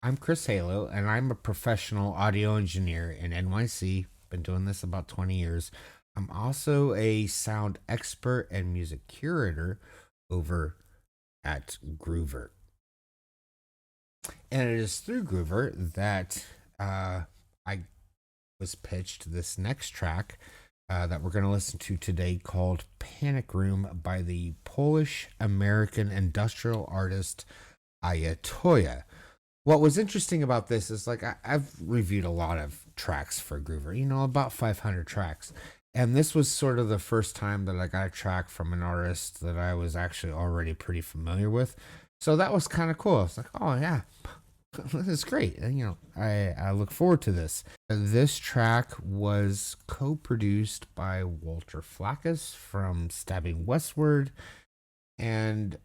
I'm Chris Halo, and I'm a professional audio engineer in NYC. Been doing this about 20 years. I'm also a sound expert and music curator over at Groover. And it is through Groover that I was pitched this next track that we're going to listen to today called Panic Room by the Polish American industrial artist Toyah. What was interesting about this is like I've reviewed a lot of tracks for Groover, about 500 tracks. And this was sort of the first time that I got a track from an artist that I was actually already pretty familiar with. So that was kind of cool. I was like, oh, yeah, this is great. And, I look forward to this. This track was co produced by Walter Flaccus from Stabbing Westward, and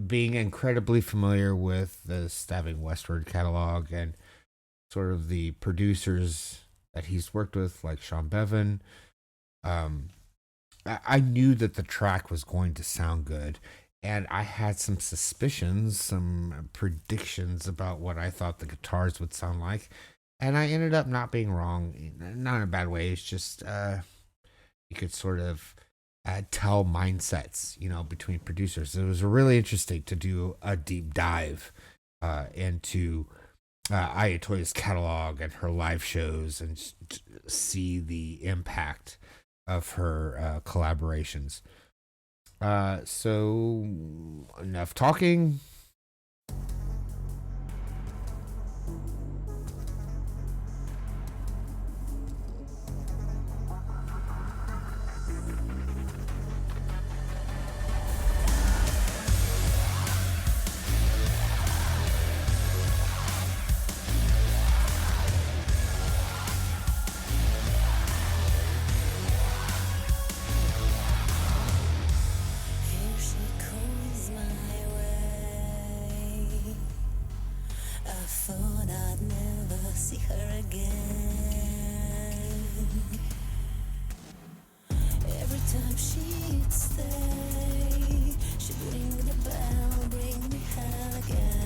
being incredibly familiar with the Stabbing Westward catalog and sort of the producers that he's worked with, like Sean Bevan, um, I knew that the track was going to sound good. And I had some suspicions, some predictions about what I thought the guitars would sound like. And I ended up not being wrong, not in a bad way. It's just you could sort of tell mindsets, between producers. It was really interesting to do a deep dive into Ayatollah's catalog and her live shows and see the impact of her collaborations. So, enough talking. Here she comes my way. I thought I'd never see her again. Every time she'd stay, she'd ring the bell, bring me hell again.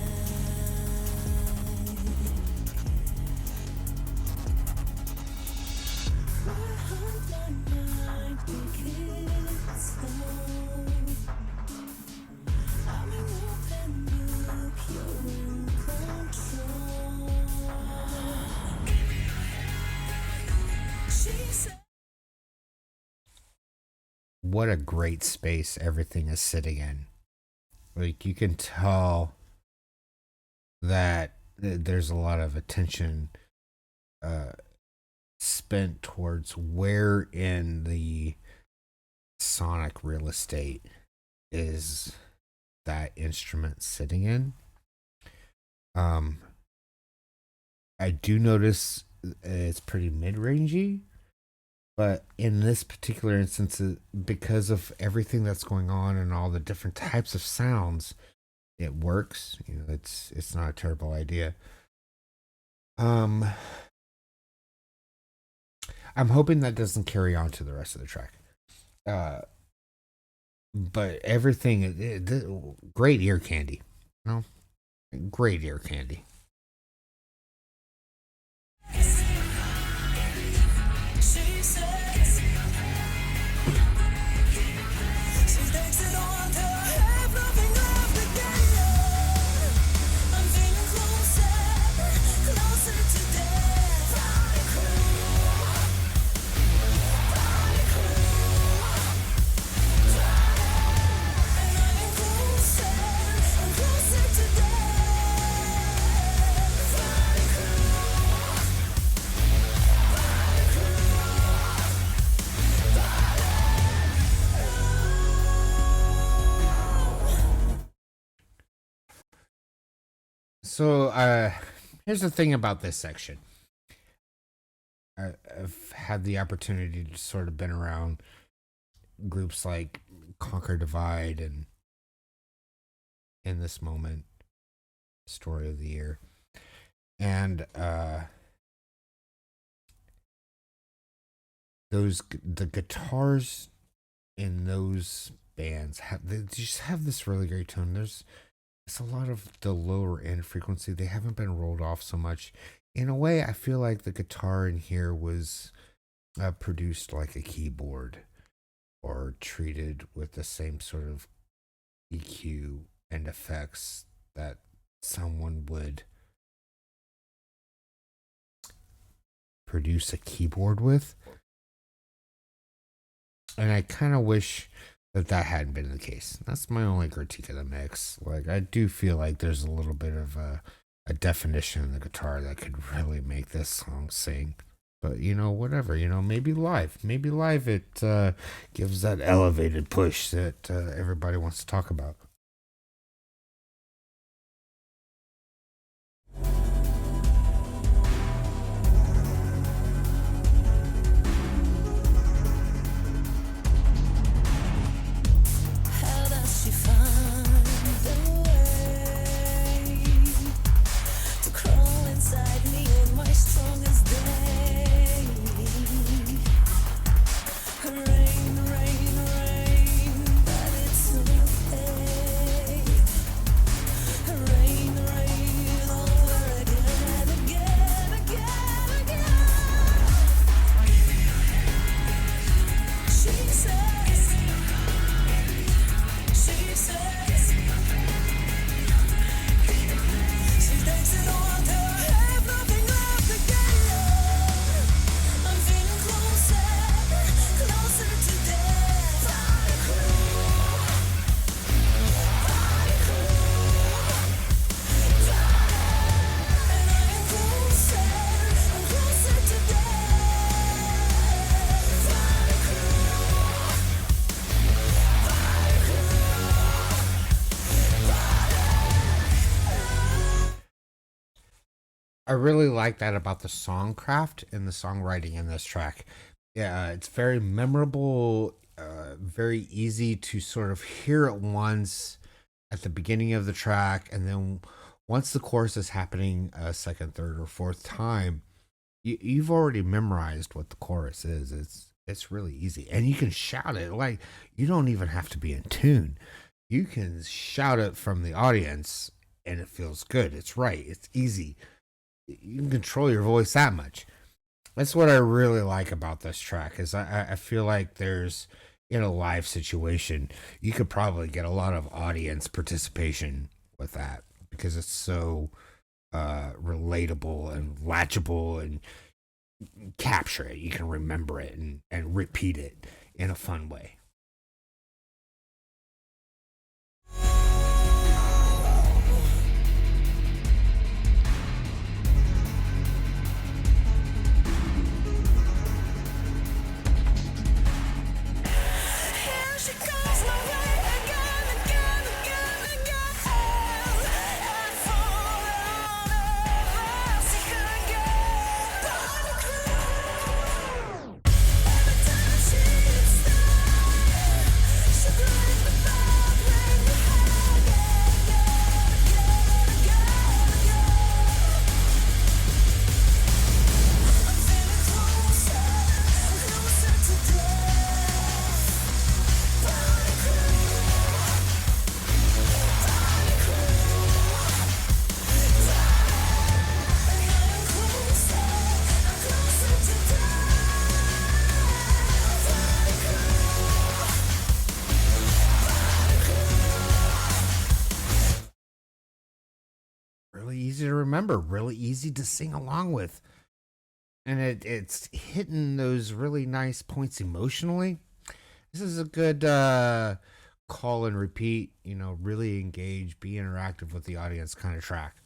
For her night begins home. I'm an open book, you're in control. She said. What a great space everything is sitting in. Like, you can tell that there's a lot of attention uh, spent towards where in the sonic real estate is that instrument sitting in. Um, I do notice it's pretty mid-rangey, but in this particular instance, because of everything that's going on and all the different types of sounds, it works. It's not a terrible idea. Um, I'm hoping that doesn't carry on to the rest of the track. Uh, but everything, great ear candy. No, great ear candy. She says she takes it on to have nothing left again. I'm feeling closer, closer to death. Body cool, body cool, and I'm closer, I'm closer to death. Body So, here's the thing about this section. I've had the opportunity to sort of been around groups like Conquer Divide and In This Moment, Story of the Year. And the guitars in those bands they just have this really great tone. it's a lot of the lower end frequency. They haven't been rolled off so much. In a way, I feel like the guitar in here was produced like a keyboard or treated with the same sort of EQ and effects that someone would produce a keyboard with. And I kind of wish that that hadn't been the case. That's my only critique of the mix. Like, I do feel like there's a little bit of a definition in the guitar that could really make this song sing. But whatever. Maybe live it gives that elevated push that everybody wants to talk about. How does she find the way to crawl inside me on my strongest day? Rain, rain, rain, but it's okay. Rain, rain, over again, again, again, again. She says, she doesn't want to have nothing left again. I'm feeling closer, closer to death. Party crew, party and I am closer, I'm closer to death. Party I really like that about the songcraft and the songwriting in this track. Yeah, it's very memorable, very easy to sort of hear it once at the beginning of the track, and then once the chorus is happening a second, third, or fourth time, you've already memorized what the chorus is. It's really easy, and you can shout it. Like, you don't even have to be in tune. You can shout it from the audience, and it feels good. It's right. It's easy. You can control your voice that much. That's what I really like about this track. Is I feel like there's, in a live situation, you could probably get a lot of audience participation with that because it's so relatable and latchable, and capture it. You can remember it and repeat it in a fun way. Here she comes my way again, again, again, again. I fall on her, I see her again. Party crew. Every time she hits there, she brings me back, bring me high again, again, again, again. I'm feeling closer, closer to death. Party crew, party crew, and I'm closer to death. Party Really easy to remember, really easy to sing along with. And it's hitting those really nice points emotionally. This is a good call and repeat, really engage, be interactive with the audience kind of track.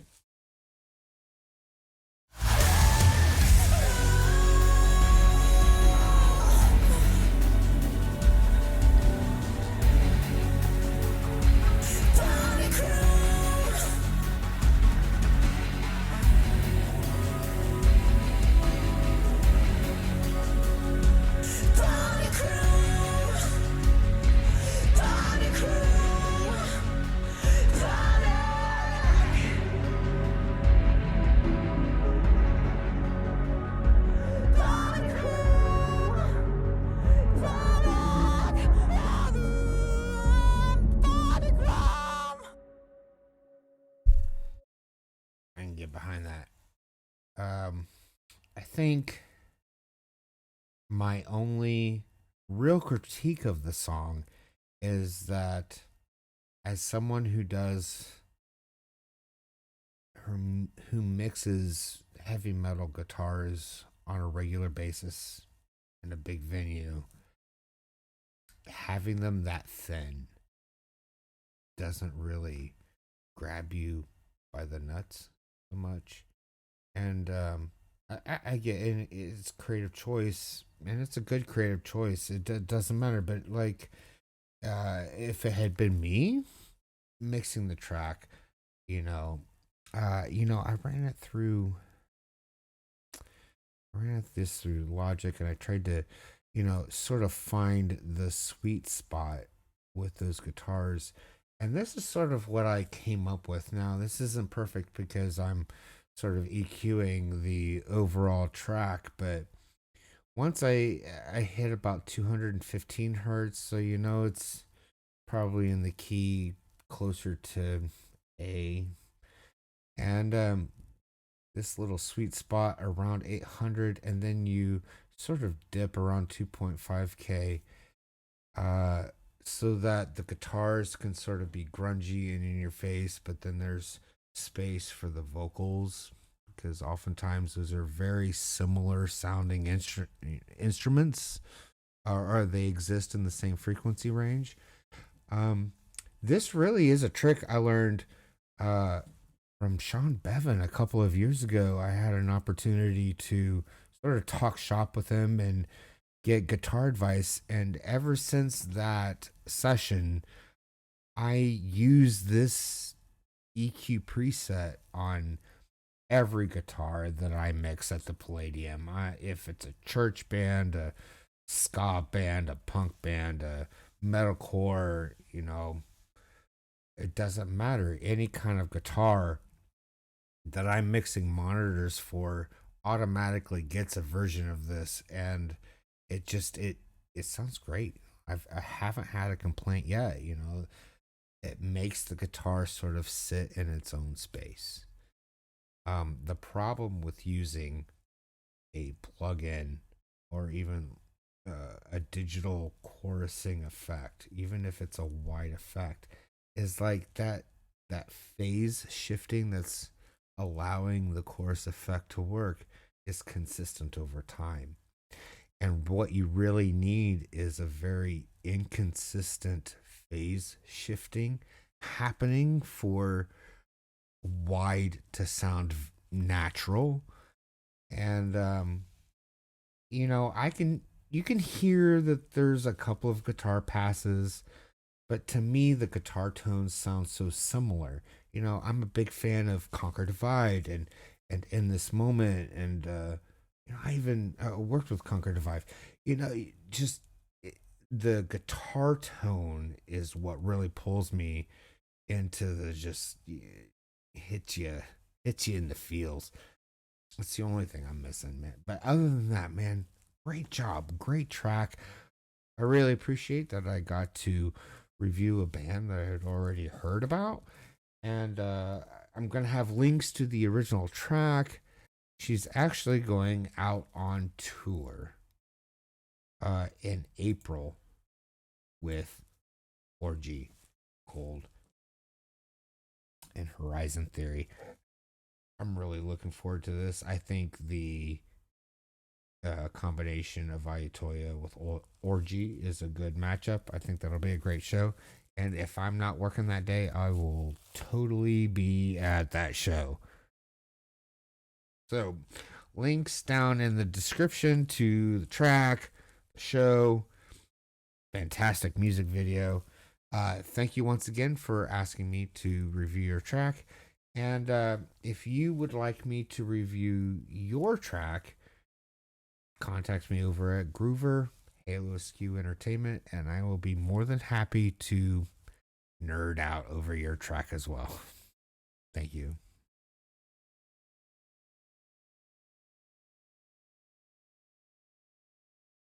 Party crew, party crew, party crew, party. get behind that. I think my only real critique of the song is that as someone who does who mixes heavy metal guitars on a regular basis in a big venue, having them that thin doesn't really grab you by the nuts so much. And I get it, it's creative choice, and it's a good creative choice. Doesn't matter, but like, if it had been me mixing the track, you know, I ran this through Logic, and I tried to, sort of find the sweet spot with those guitars. And this is sort of what I came up with. Now, this isn't perfect because I'm sort of EQing the overall track, but once I hit about 215 hertz, so it's probably in the key closer to A, and this little sweet spot around 800, and then you sort of dip around 2.5K, uh, so that the guitars can sort of be grungy and in your face, but then there's space for the vocals because oftentimes those are very similar sounding instruments, or they exist in the same frequency range. Um, this really is a trick I learned uh, from Sean Bevan a couple of years ago. I had an opportunity to sort of talk shop with him and get guitar advice. And ever since that session, I use this EQ preset on every guitar that I mix at the Palladium. If it's a church band, a ska band, a punk band, a metalcore, it doesn't matter. Any kind of guitar that I'm mixing monitors for automatically gets a version of this, and it sounds great. I haven't had a complaint yet. It makes the guitar sort of sit in its own space. The problem with using a plug-in or even a digital chorusing effect, even if it's a wide effect, is like that phase shifting that's allowing the chorus effect to work is consistent over time. And what you really need is a very inconsistent phase shifting happening for wide to sound natural. And I can you can hear that there's a couple of guitar passes, but to me the guitar tones sound so similar. I'm a big fan of Conquer Divide and In This Moment, and I even worked with Conquer Divide. Just the guitar tone is what really pulls me into the just hits you hits you in the feels. That's the only thing I'm missing, man. But other than that, man, great job, great track. I really appreciate that I got to review a band that I had already heard about, and I'm gonna have links to the original track. She's actually going out on tour in April with Orgy, Cold, and Horizon Theory. I'm really looking forward to this. I think the combination of Toyah with Orgy is a good matchup. I think that'll be a great show. And if I'm not working that day, I will totally be at that show. So, links down in the description to the track, the show, fantastic music video. Thank you once again for asking me to review your track. And if you would like me to review your track, contact me over at Groover, Halo Skew Entertainment, and I will be more than happy to nerd out over your track as well. Thank you.